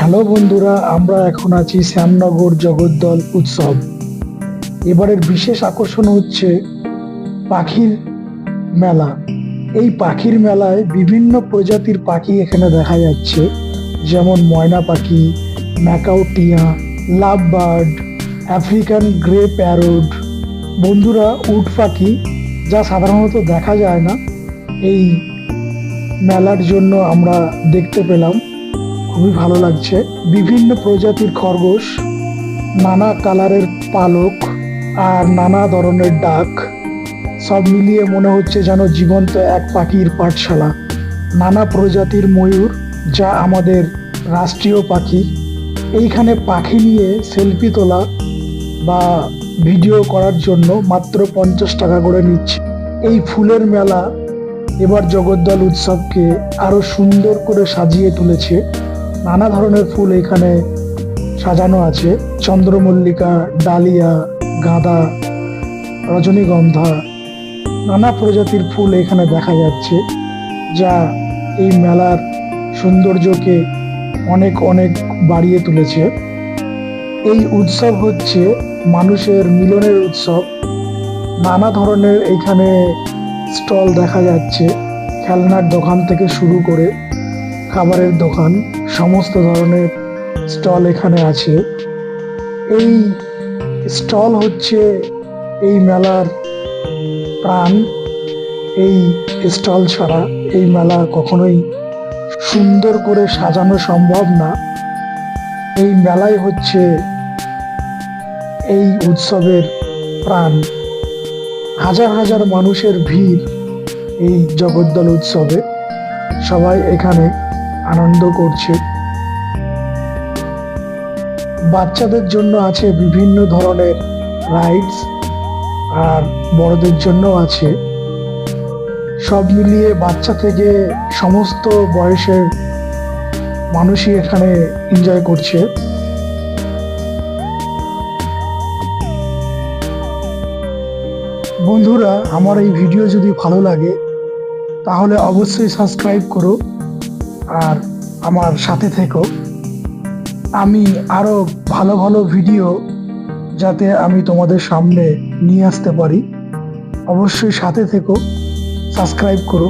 Hello বন্ধুরা, আমরা এখন আছি শ্যামনগর জগদ্দল উৎসব। এবারের বিশেষ আকর্ষণ হচ্ছে পাখির মেলা। এই পাখির মেলায় বিভিন্ন প্রজাতির পাখি এখানে দেখা যাচ্ছে, যেমন ময়না পাখি, ম্যাকাও টিয়া, love bird, African grey parrot. বন্ধুরা, উট পাখি, যা সাধারণত দেখা যায় না, এই মেলার জন্য আমরা দেখতে পেলাম। খুবই ভালো লাগছে। বিভিন্ন প্রজাতির খরগোশ, নানা কালারের পালক আর নানা ধরনের ডাক, সব মিলিয়ে মনে হচ্ছে যেন জীবন্ত এক পাখির পাঠশালা। নানা প্রজাতির ময়ূর, যা আমাদের রাষ্ট্রীয় পাখি। এইখানে পাখি নিয়ে সেলফি তোলা বা ভিডিও করার জন্য মাত্র 50 টাকা করে নিচ্ছে। এই ফুলের মেলা এবার জগদ্দল উৎসবকে আরো সুন্দর করে সাজিয়ে তুলেছে। নানা ধরনের ফুল এখানে সাজানো আছে, চন্দ্রমল্লিকা, ডালিয়া, গাঁদা, রজনীগন্ধা, নানা প্রজাতির ফুল এখানে দেখা যাচ্ছে, যা এই মেলার সৌন্দর্যকে অনেক অনেক বাড়িয়ে তুলেছে। এই উৎসব হচ্ছে মানুষের মিলনের উৎসব। নানা ধরনের এখানে স্টল দেখা যাচ্ছে, খেলনার দোকান থেকে শুরু করে খাবারের দোকান, সমস্ত ধরনের স্টল এখানে আছে। এই স্টল হচ্ছে এই মেলার প্রাণ। এই স্টল ছাড়া এই মেলা কখনোই সুন্দর করে সাজানো সম্ভব না। এই মেলাই হচ্ছে এই উৎসবের প্রাণ। হাজার হাজার মানুষের ভিড় এই জগদ্দল উৎসবে। সবাই এখানে আনন্দ করছে। বাচ্চাদের জন্য আছে বিভিন্ন ধরনের রাইডস, আর বড়দের জন্য আছে। সব মিলিয়ে বাচ্চা থেকে সমস্ত বয়সের মানুষই এখানে এনজয় করছে। বন্ধুরা, আমার এই ভিডিও যদি ভালো লাগে তাহলে অবশ্যই সাবস্ক্রাইব করো আর আমার সাথে থেকো। আমি আরো ভালো ভালো ভিডিও যাতে আমি তোমাদের সামনে নিয়ে আসতে পারি, অবশ্যই সাথে থেকো, সাবস্ক্রাইব করো।